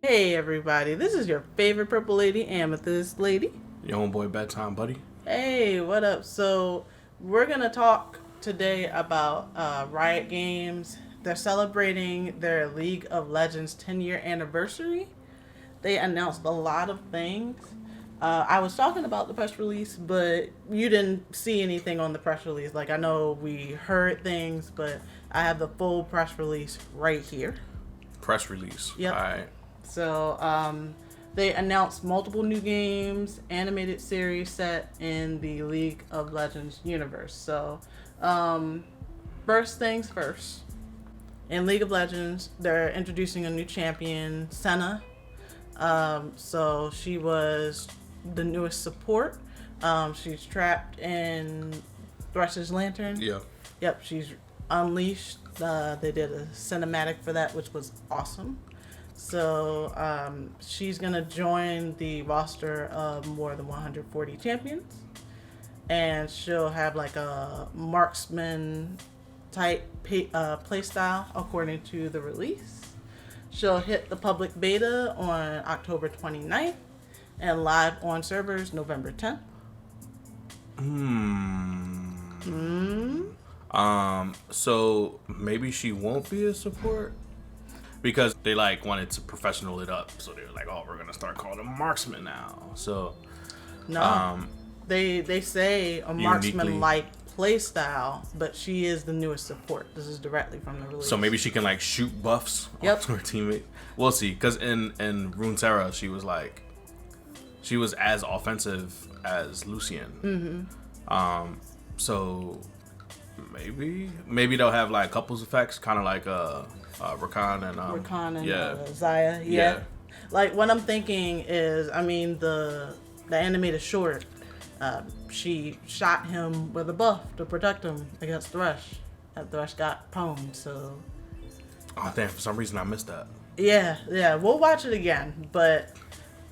Hey everybody, this is your favorite purple lady, Amethyst Lady. Your homeboy Bedtime Buddy. Hey, what up? So, we're gonna talk today about Riot Games. They're celebrating their League of Legends 10-year anniversary. They announced a lot of things. I was talking about the press release, but you didn't see anything on the press release. Like, I know we heard things, but I have the full press release right here. Press release. Yep. Alright. So they announced multiple new games, animated series set in the League of Legends universe. So first things first. In League of Legends, they're introducing a new champion, Senna. So she was the newest support. She's trapped in Thresh's Lantern. Yeah. Yep, she's unleashed. They did a cinematic for that, which was awesome. So she's going to join the roster of more than 140 champions. And she'll have like a marksman type play style according to the release. She'll hit the public beta on October 29th and live on servers November 10th. So maybe she won't be a support? Because they wanted to professional it up, so they were like, "Oh, we're gonna start calling him marksman now." So No, they say a marksman like play style, but she is the newest support. This is directly from the release. so maybe she can shoot buffs onto her teammate. We'll see. Because in Runeterra, she was as offensive as Lucian. So maybe they'll have couples effects, kind of like Rakan and Zaya. Yeah. Like what I'm thinking is, I mean the animated short, she shot him with a buff to protect him against Thresh. And Thresh got pwned, so. Oh damn! For some reason, I missed that. Yeah. We'll watch it again, but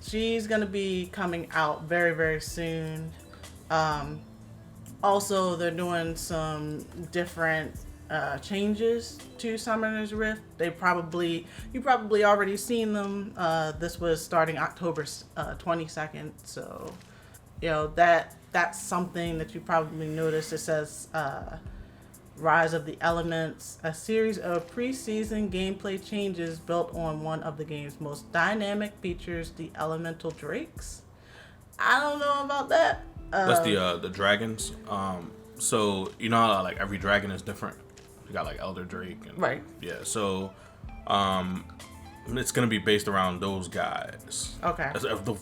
she's gonna be coming out very, very soon. Also, they're doing some different changes to Summoner's Rift. You probably already seen them. This was starting October 22nd, so that's something that you probably noticed. It says Rise of the Elements, a series of preseason gameplay changes built on one of the game's most dynamic features, the Elemental Drakes. I don't know about that. That's the dragons. So you know how every dragon is different. You got Elder Drake and Right. Yeah. So it's gonna be based around those guys. Okay.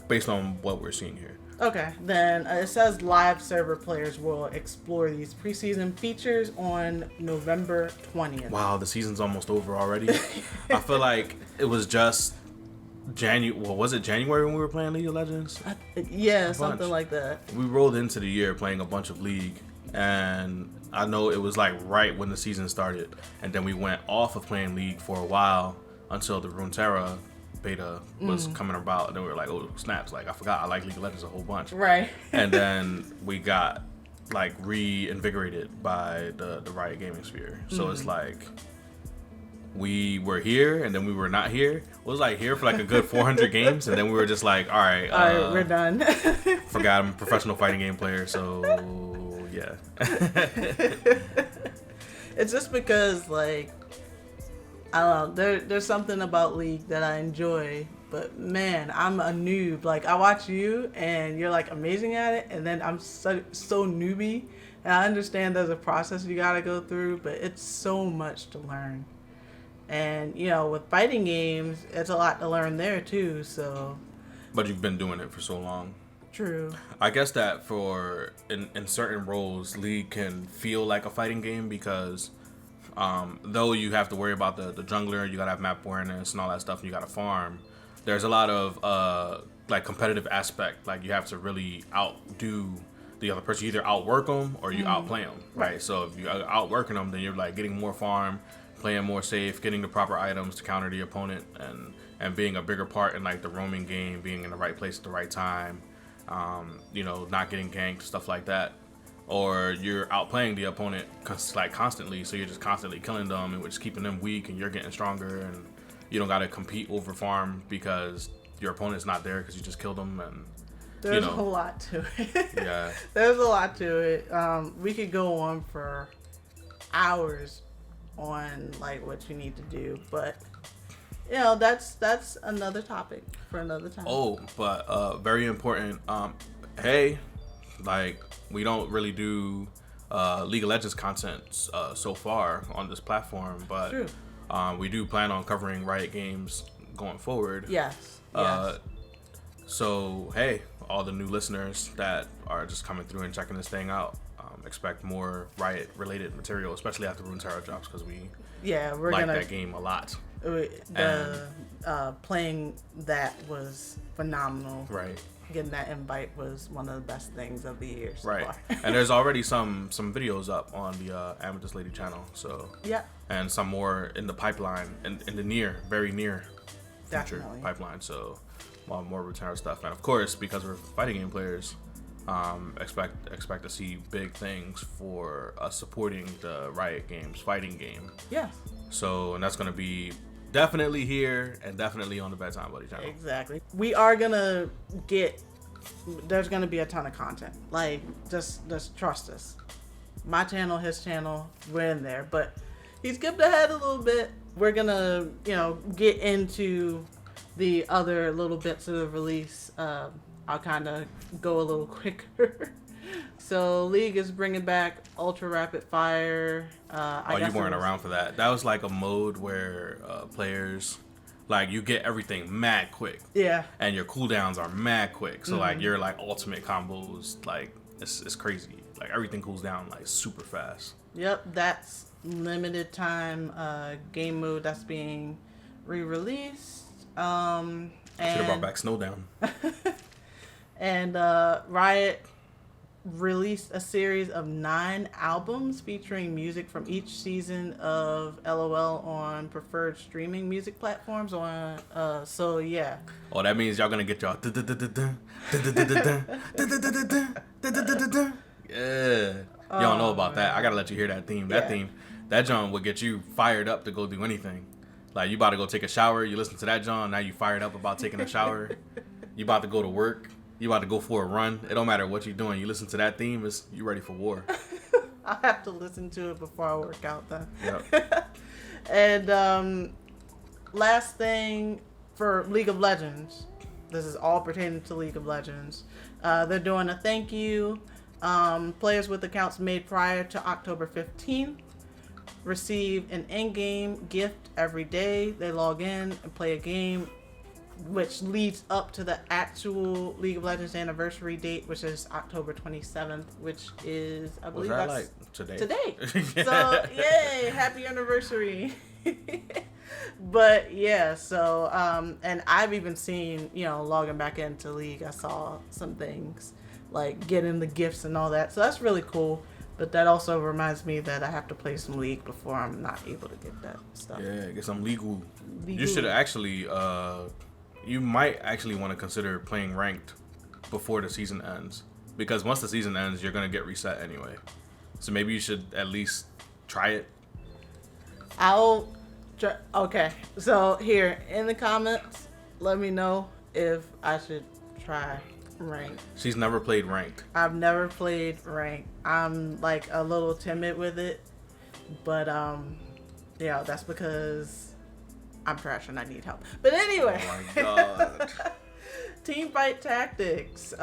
Based on what we're seeing here. Okay, then it says live server players will explore these preseason features on November 20th. Wow, the season's almost over already. I feel like it was just January. Well, was it January when we were playing League of Legends? Yeah, something like that. We rolled into the year playing a bunch of League, and I know it was right when the season started, and then we went off of playing League for a while until the Runeterra beta was coming about, and then we were like, "Oh snaps!" I forgot I like League of Legends a whole bunch. Right. And then we got reinvigorated by the Riot Gaming Sphere. So it's we were here and then we were not here. It was here for a good 400 games, and then we were just all right, we're done. Forgot I'm a professional fighting game player, so yeah. It's just because I don't know, there's something about League that I enjoy, but man, I'm a noob. I watch you and you're amazing at it, and then I'm so newbie, and I understand there's a process you gotta go through, but it's so much to learn. And with fighting games, it's a lot to learn there too, so. But you've been doing it for so long. True. I guess that in certain roles, League can feel like a fighting game because though you have to worry about the jungler, you gotta have map awareness and all that stuff, and you gotta farm. There's a lot of competitive aspect. You have to really outdo the other person. You either outwork them or you outplay them, right? So if you're outworking them, then you're getting more farm, playing more safe, getting the proper items to counter the opponent, and being a bigger part in the roaming game, being in the right place at the right time, not getting ganked, stuff like that. Or you're outplaying the opponent constantly, so you're just constantly killing them and we're just keeping them weak, and you're getting stronger, You don't got to compete over farm because your opponent's not there because you just killed them. And there's a lot to it. Yeah. There's a lot to it. We could go on for hours on like what you need to do, but that's another topic for another time. Oh, but very important. Hey, like we don't really do League of Legends content so far on this platform, but True. We do plan on covering Riot games going forward. Yes. So hey, all the new listeners that are just coming through and checking this thing out, expect more Riot related material, especially after Runeterra drops, because we're like that game a lot. Playing that was phenomenal. Right. Getting that invite was one of the best things of the year so right. far. And there's already some videos up on the AmethystLady channel. So yeah. And some more in the pipeline, in the very near future Definitely. pipeline. So more Runeterra stuff, and of course, because we're fighting game players, expect to see big things for us supporting the Riot Games fighting game. Yeah. So, and that's going to be definitely here and definitely on the Bedtimebuddy channel. Exactly. We are gonna there's gonna be a ton of content. Like, just trust us. My channel, his channel, we're in there. But he skipped ahead a little bit. We're gonna, get into the other little bits of the release. I'll kind of go a little quicker. So League is bringing back Ultra Rapid Fire. You weren't around for that. That was like a mode where players, like, you get everything mad quick. Yeah. And your cooldowns are mad quick. So like your like ultimate combos, like it's crazy. Like everything cools down like super fast. Yep, that's limited time game mode that's being re-released. Should have brought back Snowdown. And Riot released a series of 9 albums featuring music from each season of LOL on preferred streaming music platforms. So yeah. Oh, that means y'all gonna get y'all. Yeah. You don't know about that. I gotta let you hear that theme. That theme, that John would get you fired up to go do anything. Like, you about to go take a shower, you listen to that John, now you fired up about taking a shower. You about to go to work, you about to go for a run. It don't matter what you're doing. You listen to that theme, you ready for war. I'll have to listen to it before I work out then. Yep. And last thing for League of Legends, this is all pertaining to League of Legends. They're doing a thank you. Players with accounts made prior to October 15th receive an in-game gift every day. They log in and play a game, which leads up to the actual League of Legends anniversary date, which is October 27th, which is, I believe that's like today. So, yay, happy anniversary. But yeah, so and I've even seen, logging back into League, I saw some things like getting the gifts and all that. So that's really cool. But that also reminds me that I have to play some League before I'm not able to get that stuff. Yeah, get some legal. You should actually, you might actually want to consider playing ranked before the season ends. Because once the season ends, you're going to get reset anyway. So maybe you should at least try it. Okay, so here in the comments, let me know if I should try ranked. She's never played ranked. I've never played ranked. I'm like a little timid with it, but that's because I'm trash and I need help. But anyway, oh my god. Team Fight Tactics.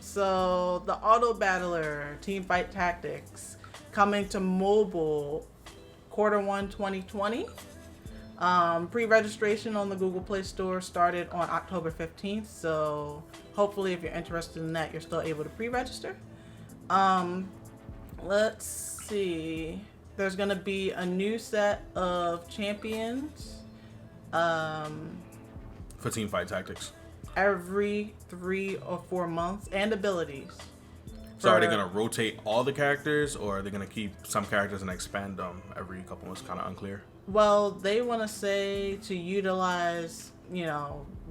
So the Auto Battler Team Fight Tactics coming to mobile Q1 2020. Pre-registration on the Google Play Store started on October 15th, so hopefully if you're interested in that, you're still able to pre-register. Let's see. There's going to be a new set of champions for Team Fight Tactics every 3 or 4 months, and abilities. So are they going to rotate all the characters, or are they going to keep some characters and expand them every couple months? Kind of unclear. Well, they want to say to utilize,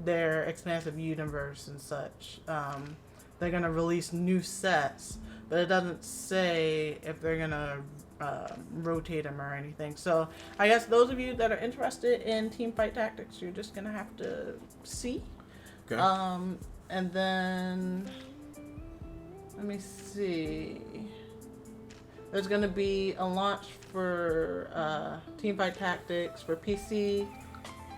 their expansive universe and such. They're going to release new sets, but it doesn't say if they're going to rotate them or anything. So I guess those of you that are interested in team fight tactics, you're just gonna have to see. Okay. And then let me see. There's gonna be a launch for Teamfight Tactics for PC.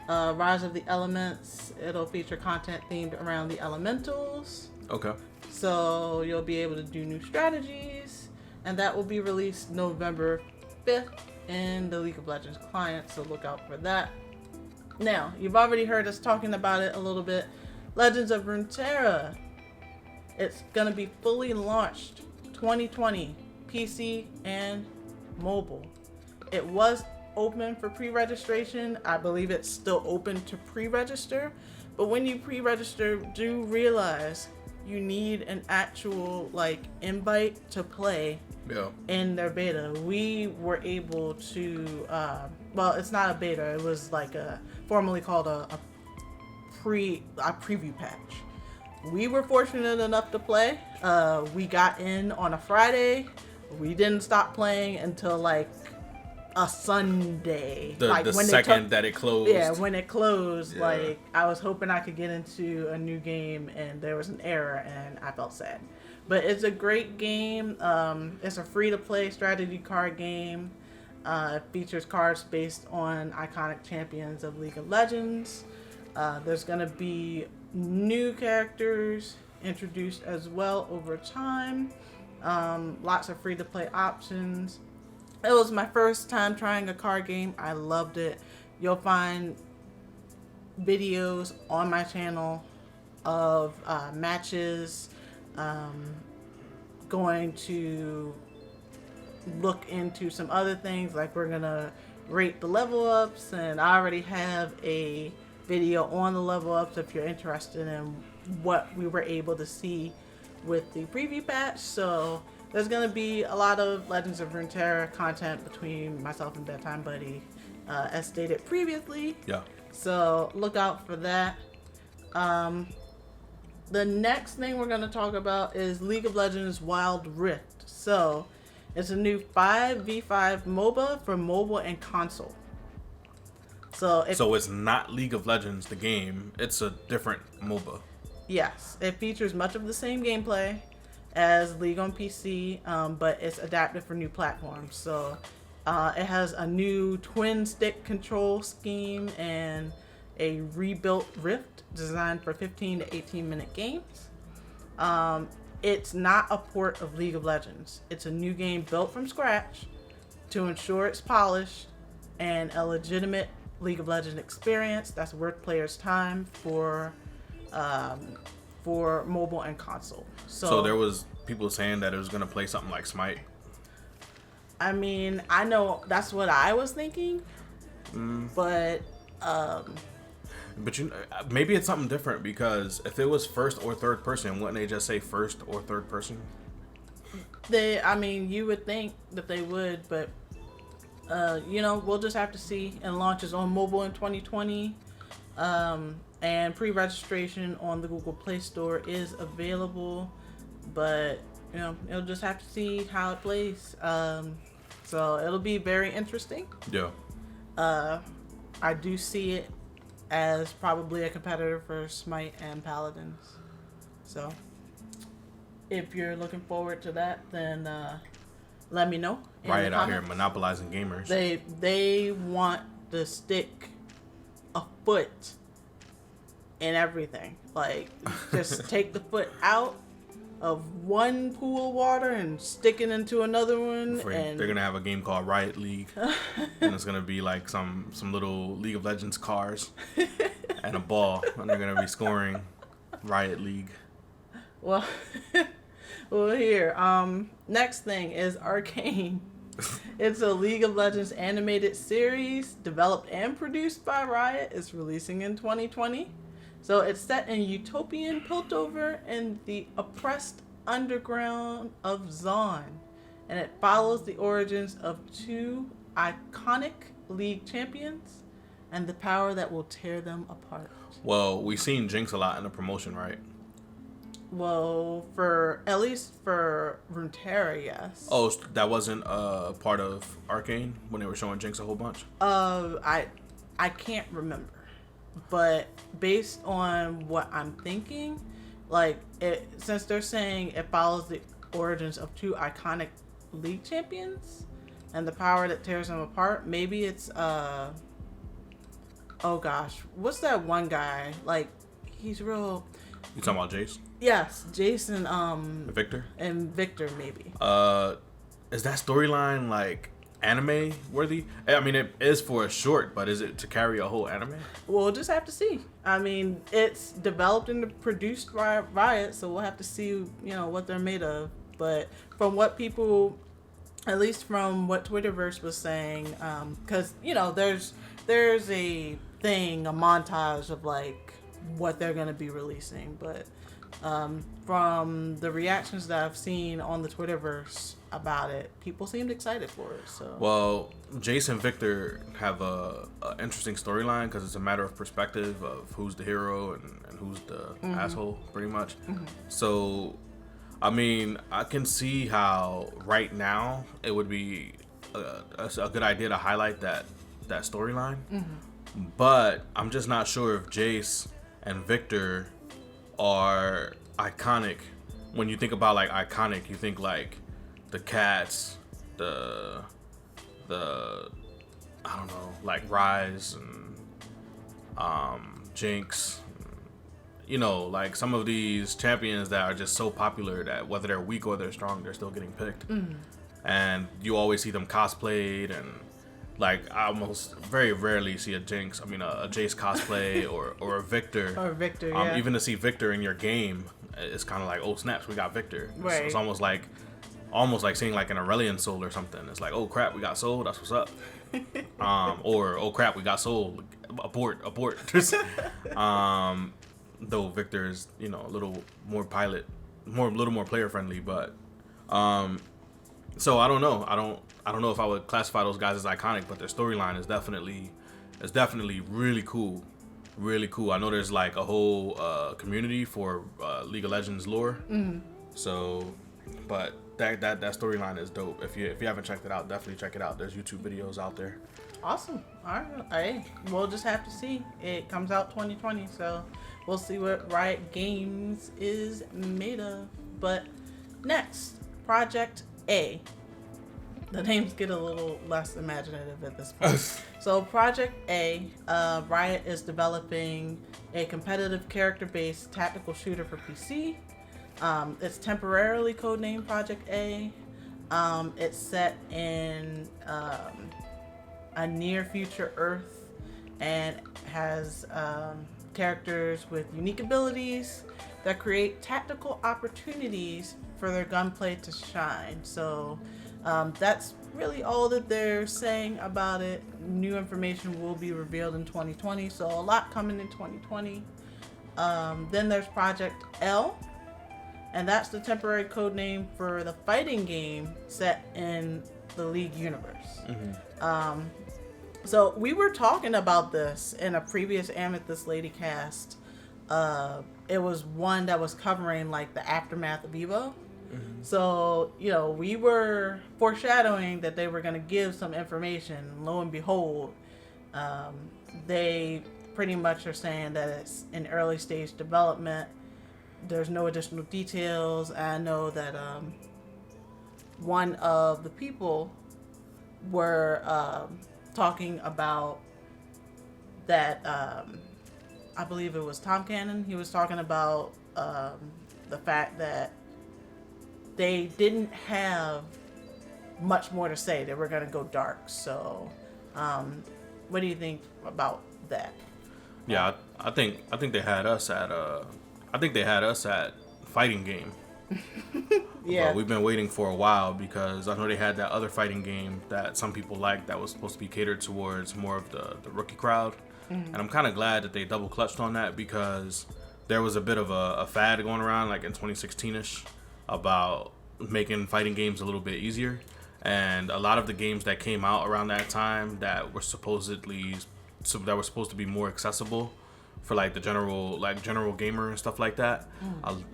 Rise of the Elements. It'll feature content themed around the elementals. Okay. So you'll be able to do new strategies, and that will be released November 5th in the League of Legends client. So look out for that. Now, you've already heard us talking about it a little bit. Legends of Runeterra. It's gonna be fully launched 2020. PC and mobile. It was open for pre-registration. I believe it's still open to pre-register, but when you pre-register, do realize you need an actual invite to play in their beta. We were able to well, it's not a beta, it was formerly called a preview patch. We were fortunate enough to play. We got in on a Friday. We didn't stop playing until a Sunday. The second that it closed. Yeah, when it closed, I was hoping I could get into a new game and there was an error and I felt sad. But it's a great game. It's a free-to-play strategy card game. It features cards based on iconic champions of League of Legends. There's going to be new characters introduced as well over time. Lots of free-to-play options. It was my first time trying a card game. I loved it. You'll find videos on my channel of matches. Going to look into some other things, we're gonna rate the level ups, and I already have a video on the level ups if you're interested in what we were able to see with the preview patch. So there's going to be a lot of Legends of Runeterra content between myself and Bedtimebuddy, as stated previously. Yeah. So look out for that. The next thing we're going to talk about is League of Legends Wild Rift. So it's a new 5v5 MOBA for mobile and console. So it's not League of Legends, the game. It's a different MOBA. Yes, it features much of the same gameplay as League on PC, but it's adapted for new platforms. So it has a new twin stick control scheme and a rebuilt Rift designed for 15 to 18 minute games. It's not a port of League of Legends. It's a new game built from scratch to ensure it's polished and a legitimate League of Legends experience that's worth players' time for mobile and console. So there was people saying that it was going to play something like Smite. I mean, I know that's what I was thinking, but maybe it's something different, because if it was first or third person, wouldn't they just say first or third person? You would think that they would, but we'll just have to see. And launches on mobile in 2020. And pre-registration on the Google Play Store is available, but you'll just have to see how it plays. So it'll be very interesting. Yeah. I do see it as probably a competitor for Smite and Paladins. So if you're looking forward to that, then let me know. Riot out here monopolizing gamers. They want to stick a foot in everything. Just take the foot out of one pool of water and stick it into another one. And they're gonna have a game called Riot League, and it's gonna be like some little League of Legends cars and a ball, and they're gonna be scoring Riot League. Well, here. Next thing is Arcane. It's a League of Legends animated series developed and produced by Riot. It's releasing in 2020. So it's set in utopian Piltover in the oppressed underground of Zaun. And it follows the origins of two iconic League champions and the power that will tear them apart. Well, we've seen Jinx a lot in the promotion, right? Well, for at least for Runeterra, yes. Oh, that wasn't part of Arcane when they were showing Jinx a whole bunch? I can't remember, but based on what I'm thinking, like it since they're saying it follows the origins of two iconic league champions and the power that tears them apart, maybe it's oh gosh, what's that one guy? Like he's real. You talking about Jace? Yes, Jason. Victor? And Victor maybe. Is that storyline like anime worthy? I mean, it is for a short, but is it to carry a whole anime? We'll just have to see. I mean, it's developed and produced by Riot, so we'll have to see, you know, what they're made of. But from what people, at least from what Twitterverse was saying, because you know, there's a thing, a montage of like what they're gonna be releasing, but from the reactions that I've seen on the Twitterverse about it, people seemed excited for it. So well, Jace and Victor have a interesting storyline because it's a matter of perspective of who's the hero and who's the asshole, pretty much. So, I mean, I can see how right now it would be a good idea to highlight that storyline, but I'm just not sure if Jace and Victor are iconic. When you think about like iconic, you think like the cats, the I don't know, like Rise and Jinx, you know, like some of these champions that are just so popular that whether they're weak or they're strong, they're still getting picked. And you always see them cosplayed, and like I almost very rarely see a Jinx, a Jace cosplay or a Victor. Or Victor, yeah. Even to see Victor in your game, it's kind of like, oh snaps, we got Victor. Right. It's almost like seeing like an Aurelion soul or something. It's like, oh crap, we got soul, that's what's up. Or oh crap, we got soul, abort. Though Victor is, you know, a little more player friendly, but so I don't know. I don't know if I would classify those guys as iconic, but their storyline is definitely really cool. Really cool. I know there's like a whole community for League of Legends lore. So, but that storyline is dope. If you haven't checked it out, definitely check it out. There's YouTube videos out there. Awesome. All right. Hey, we'll just have to see. It comes out 2020, so we'll see what Riot Games is made of. But next, Project A. The names get a little less imaginative at this point. So Project A, Riot is developing a competitive character-based tactical shooter for PC. It's temporarily codenamed Project A. It's set in a near future Earth and has characters with unique abilities that create tactical opportunities for their gunplay to shine. So that's really all that they're saying about it. New information will be revealed in 2020, so a lot coming in 2020. Then there's Project L, and that's the temporary code name for the fighting game set in the League universe. So we were talking about this in a previous AmethystLady Cast. It was one that was covering like the aftermath of Evo. So, you know, we were foreshadowing that they were going to give some information. Lo and behold, they pretty much are saying that it's in early stage development. There's no additional details. I know that one of the people were talking about that. I believe it was Tom Cannon. He was talking about the fact that they didn't have much more to say. They were going to go dark. So, what do you think about that? Yeah, I think they had us at fighting game. Yeah, but we've been waiting for a while because I know they had that other fighting game that some people liked that was supposed to be catered towards more of the rookie crowd. And I'm kind of glad that they double clutched on that because there was a bit of a fad going around like in 2016ish about making fighting games a little bit easier, and a lot of the games that came out around that time that were supposed to be more accessible for like the general gamer and stuff like that.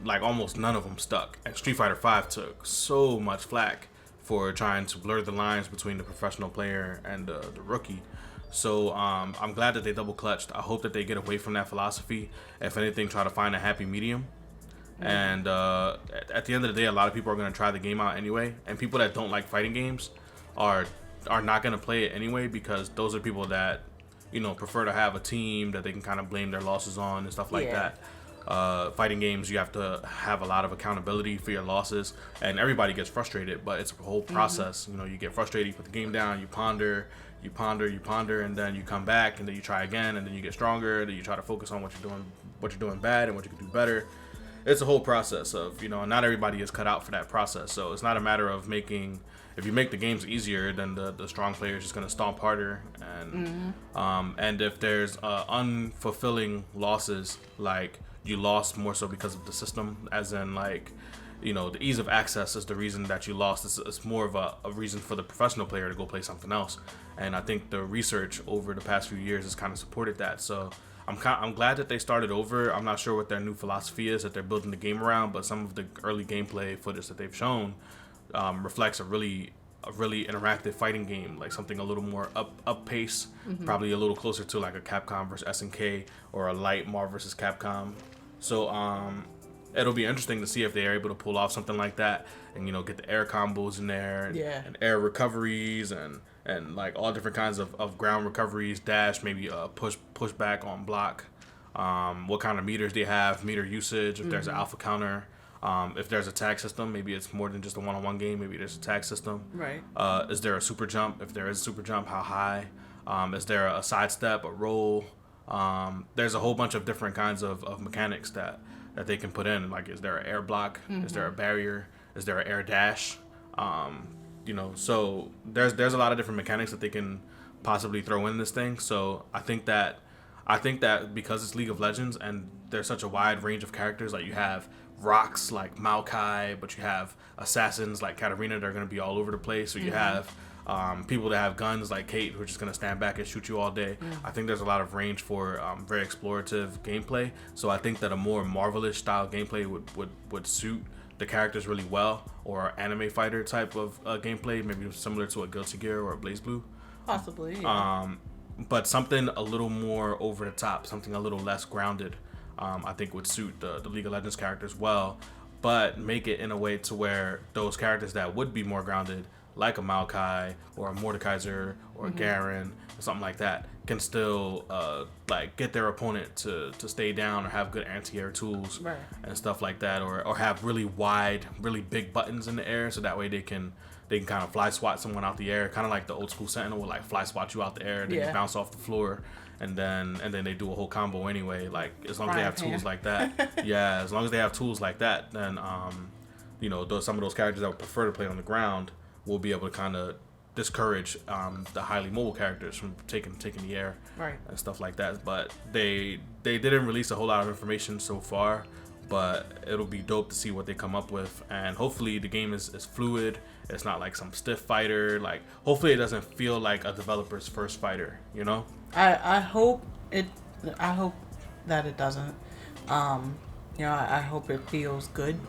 Like almost none of them stuck. And Street Fighter V took so much flack for trying to blur the lines between the professional player and the rookie. So I'm glad that they double clutched. I hope that they get away from that philosophy. If anything, try to find a happy medium. And at the end of the day, a lot of people are going to try the game out anyway. And people that don't like fighting games are not going to play it anyway, because those are people that, you know, prefer to have a team that they can kind of blame their losses on and stuff like that. Fighting games, you have to have a lot of accountability for your losses, and everybody gets frustrated, but it's a whole process. You know, you get frustrated, you put the game down, you ponder, and then you come back, and then you try again, and then you get stronger, then you try to focus on what you're doing bad and what you can do better. It's a whole process of, you know, not everybody is cut out for that process. So it's not a matter of if you make the games easier, then the strong player is just going to stomp harder. And if there's unfulfilling losses, like you lost more so because of the system, as in like, you know, the ease of access is the reason that you lost. It's more of a reason for the professional player to go play something else. And I think the research over the past few years has kind of supported that. So I'm glad that they started over. I'm not sure what their new philosophy is that they're building the game around, but some of the early gameplay footage that they've shown reflects a really interactive fighting game, like something a little more up pace, probably a little closer to like a Capcom versus SNK or a light Marvel versus Capcom. So it'll be interesting to see if they are able to pull off something like that, and, you know, get the air combos in there, and air recoveries, and like all different kinds of ground recoveries, dash, maybe push back on block, what kind of meters they have, meter usage, if there's an alpha counter, if there's a tag system, maybe it's more than just a one-on-one game, maybe there's a tag system. Right. Is there a super jump? If there is a super jump, how high? Is there a sidestep, a roll? There's a whole bunch of different kinds of mechanics that they can put in. Like, is there an air block? Is there a barrier? Is there an air dash? You know, so there's a lot of different mechanics that they can possibly throw in this thing. So I think that because it's League of Legends and there's such a wide range of characters, like you have rocks like Maokai, but you have assassins like Katarina that are going to be all over the place. So you have people that have guns like Kate, who are just going to stand back and shoot you all day. I think there's a lot of range for very explorative gameplay. So I think that a more Marvel-ish style gameplay would suit the characters really well, or anime fighter type of gameplay, maybe similar to a Guilty Gear or a BlazBlue. Possibly. But something a little more over the top, something a little less grounded, I think would suit the League of Legends characters well, but make it in a way to where those characters that would be more grounded, like a Maokai or a Mordekaiser or a Garen or something like that, can still like get their opponent to stay down, or have good anti-air tools and stuff like that, or have really wide, really big buttons in the air, so that way they can kind of fly swat someone out the air, kind of like the old school Sentinel would like fly swat you out the air, then you bounce off the floor, and then they do a whole combo anyway. Like, as long as they have tools like that, as long as they have tools like that, then you know, some of those characters that would prefer to play on the ground will be able to kind of discourage the highly mobile characters from taking the air and stuff like that. But they didn't release a whole lot of information so far, but it'll be dope to see what they come up with. And hopefully the game is fluid. It's not like some stiff fighter. Like, hopefully it doesn't feel like a developer's first fighter, you know? I hope that it doesn't. You know, I hope it feels good.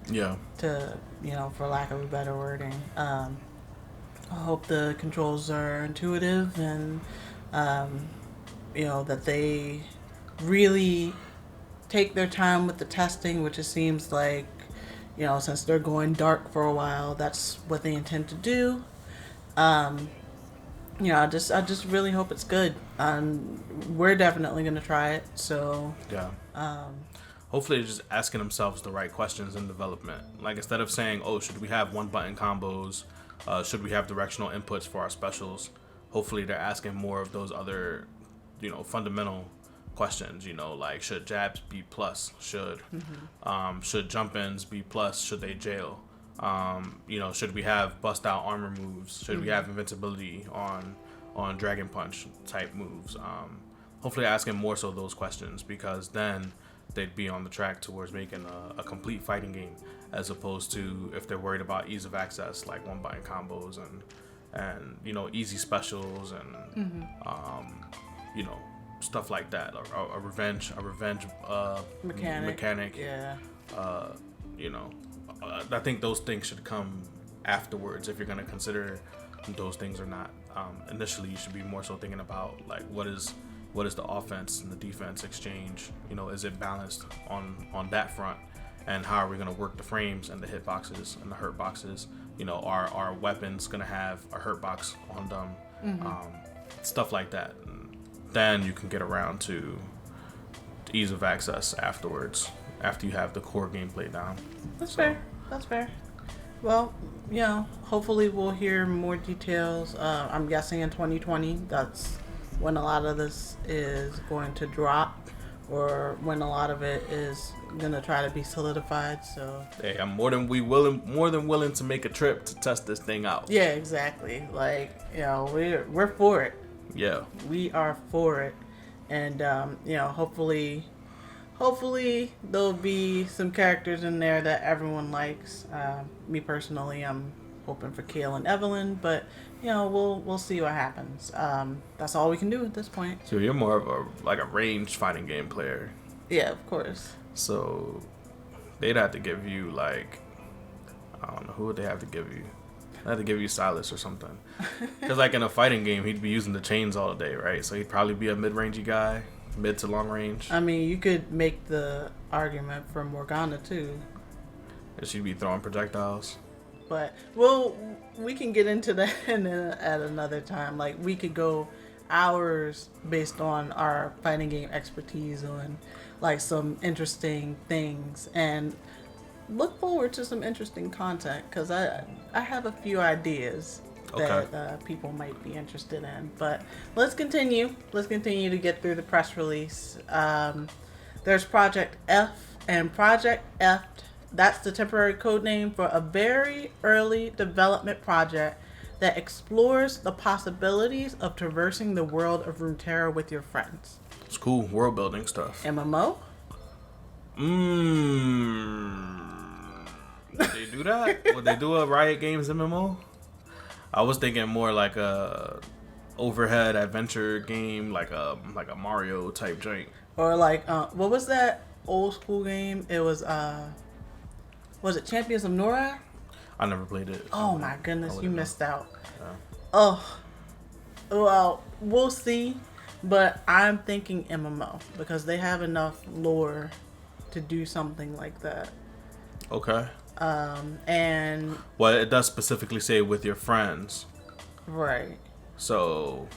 Yeah. To, you know, for lack of a better wording. I hope the controls are intuitive, and you know, that they really take their time with the testing, which it seems like, you know, since they're going dark for a while, that's what they intend to do. You know, I just really hope it's good. We're definitely gonna try it. So hopefully they're just asking themselves the right questions in development. Like, instead of saying, oh, should we have one button combos? Should we have directional inputs for our specials? Hopefully they're asking more of those other, you know, fundamental questions, you know, like, should jabs be plus? Should jump ins be plus? Should they jail? You know, should we have bust out armor moves? Should we have invincibility on Dragon Punch type moves? Hopefully asking more so those questions, because then they'd be on the track towards making a complete fighting game, as opposed to if they're worried about ease of access, like one button combos and you know, easy specials and you know, stuff like that, a revenge mechanic. Yeah. You know, I think those things should come afterwards if you're gonna consider those things or not. Initially, you should be more so thinking about like what is the offense and the defense exchange. You know, is it balanced on that front, and how are we gonna work the frames and the hit boxes and the hurt boxes? You know, are our weapons gonna have a hurt box on them? Stuff like that. And then you can get around to ease of access afterwards, after you have the core gameplay down. That's fair. That's fair. Well, you know, hopefully we'll hear more details. I'm guessing in 2020, that's when a lot of this is going to drop, or when a lot of it is gonna try to be solidified. So hey, I'm more than willing to make a trip to test this thing out. Yeah, exactly. Like, you know, we're for it. Yeah, we are for it, and you know, hopefully there'll be some characters in there that everyone likes. Me personally, I'm hoping for Kale and Evelyn, but you know, we'll see what happens. That's all we can do at this point. So you're more of a ranged fighting game player. Yeah, of course. So they'd have to give you like, I don't know, who would they have to give you? They have to give you Silas or something. Because like in a fighting game, he'd be using the chains all day, right? So he'd probably be a mid-rangey guy, mid to long range. I mean, you could make the argument for Morgana too. And she'd be throwing projectiles. But we can get into that at another time. Like, we could go hours based on our fighting game expertise on like some interesting things, and look forward to some interesting content, because I have a few ideas that people might be interested in. But let's continue to get through the press release. There's Project F, and Project F, that's the temporary code name for a very early development project that explores the possibilities of traversing the world of Runeterra with your friends. It's cool world building stuff. MMO? Would they do that? Would they do a Riot Games MMO? I was thinking more like a overhead adventure game, like a Mario type joint. Or like, what was that old school game? It was it Champions of Nora? I never played it. Oh my goodness, you missed out. Yeah. Oh, well, we'll see. But I'm thinking MMO, because they have enough lore to do something like that. Okay. And well, it does specifically say with your friends. Right. So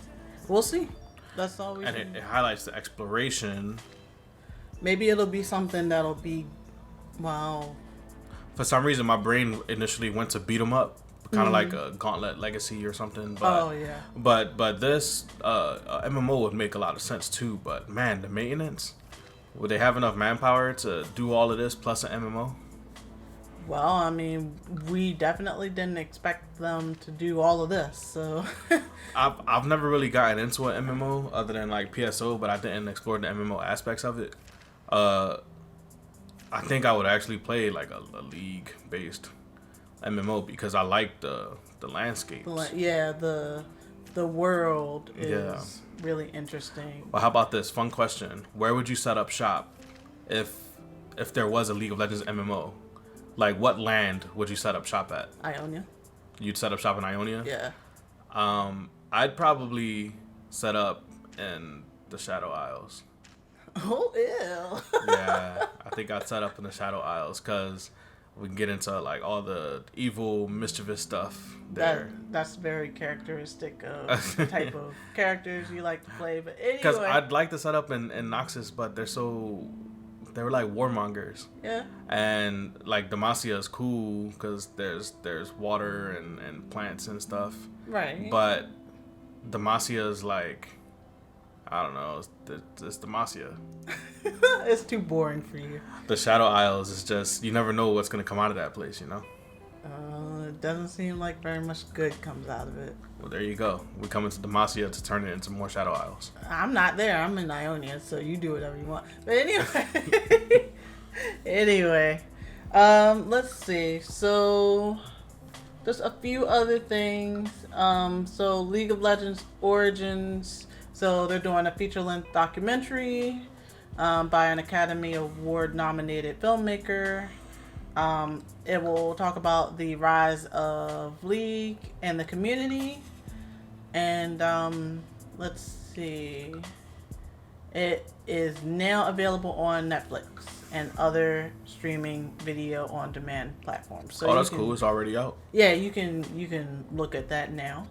we'll see. That's all we and can. It highlights the exploration. Maybe it'll be something that'll be, well, for some reason my brain initially went to beat 'em up, kind of like a Gauntlet Legacy or something. But, oh yeah. But this MMO would make a lot of sense too. But man, the maintenance, would they have enough manpower to do all of this plus an MMO? Well, I mean, we definitely didn't expect them to do all of this, so. I've never really gotten into an MMO other than like PSO, but I didn't explore the MMO aspects of it. I think I would actually play like a league-based MMO, because I like the landscapes. The world is really interesting. Well, how about this fun question? Where would you set up shop if there was a League of Legends MMO? Like, what land would you set up shop at? Ionia. You'd set up shop in Ionia? Yeah. I'd probably set up in the Shadow Isles. Oh, ew. Yeah, I think I'd set up in the Shadow Isles, because we can get into like all the evil, mischievous stuff there. That's very characteristic of the type of characters you like to play. But anyway. Because I'd like to set up in Noxus, but they were like warmongers. Yeah. And like Demacia is cool because there's water and plants and stuff. Right. But Demacia is like, I don't know, it's Demacia. It's too boring for you. The Shadow Isles is just, you never know what's gonna come out of that place, you know? It doesn't seem like very much good comes out of it. Well, there you go. We come into Demacia to turn it into more Shadow Isles. I'm not there. I'm in Ionia, so you do whatever you want. But anyway, let's see. So there's a few other things. So League of Legends Origins. So they're doing a feature-length documentary by an Academy Award-nominated filmmaker. It will talk about the rise of League and the community. And let's see. It is now available on Netflix and other streaming video on demand platforms. So that's cool. It's already out. Yeah, you can look at that now.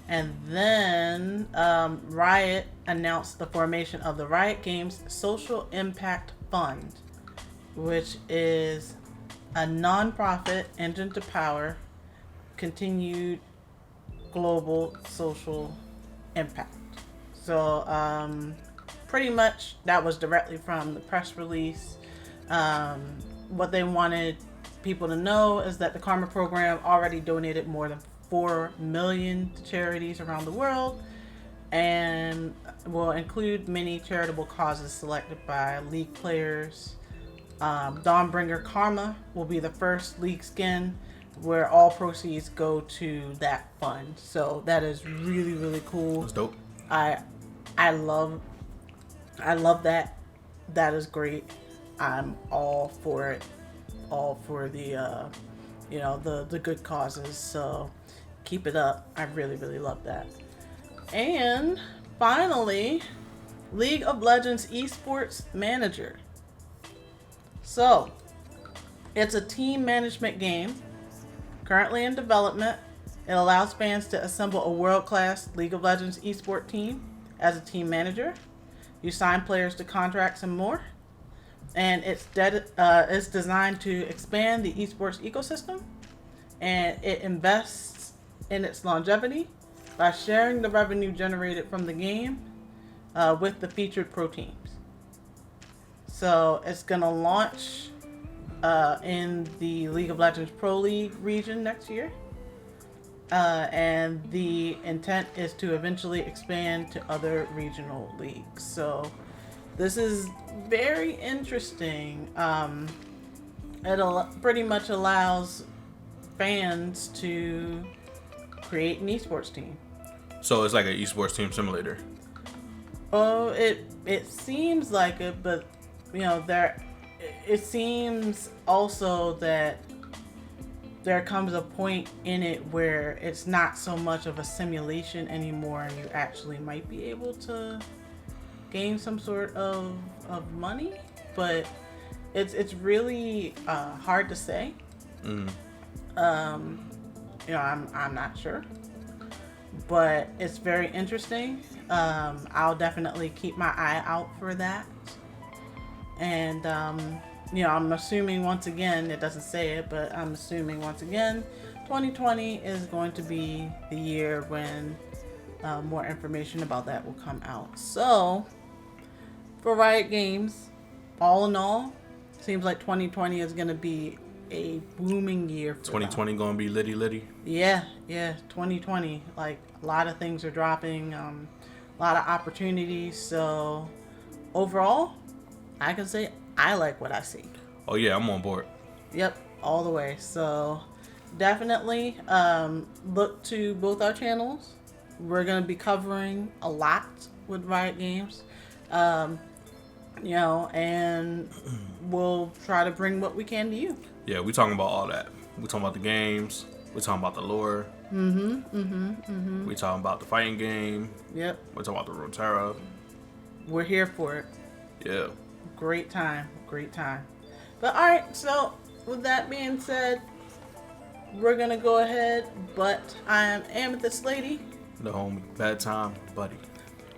And then Riot announced the formation of the Riot Games Social Impact Fund, which is a non-profit engine to power continued global social impact. So pretty much that was directly from the press release. What they wanted people to know is that the Karma program already donated more than 4 million to charities around the world and will include many charitable causes selected by League players. Dawnbringer Karma will be the first League skin where all proceeds go to that fund. So that is really, really cool. That's dope. I love that. That is great. I'm all for it. All for the the good causes. So keep it up. I really, really love that. And finally, League of Legends Esports Manager. So it's a team management game currently in development. It allows fans to assemble a world-class League of Legends esports team as a team manager. You sign players to contracts and more. And it's designed to expand the esports ecosystem, and it invests in its longevity by sharing the revenue generated from the game with the featured pro teams. So it's going to launch in the League of Legends Pro League region next year. And the intent is to eventually expand to other regional leagues. So this is very interesting. It pretty much allows fans to create an esports team. So it's like an esports team simulator. Oh, it seems like it, but it seems also that there comes a point in it where it's not so much of a simulation anymore, and you actually might be able to gain some sort of money, but it's really hard to say. I'm not sure, but it's very interesting. I'll definitely keep my eye out for that. And I'm assuming once again, it doesn't say it, but I'm assuming once again 2020 is going to be the year when more information about that will come out. So for Riot Games, all in all, seems like 2020 is going to be a booming year for 2020 going to be litty. Yeah, 2020. Like, a lot of things are dropping, a lot of opportunities. So overall, I can say I like what I see. Oh yeah, I'm on board. Yep, all the way. So definitely look to both our channels. We're going to be covering a lot with Riot Games. And we'll try to bring what we can to you. Yeah, we talking about all that. We talking about the games. We talking about the lore. We talking about the fighting game. Yep. We talking about the Runeterra. We're here for it. Yeah. Great time. But all right, so with that being said, we're gonna go ahead. But I am AmethystLady, the homie bedtime buddy.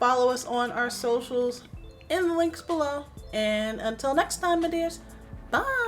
Follow us on our socials in the links below. And until next time, my dears, bye.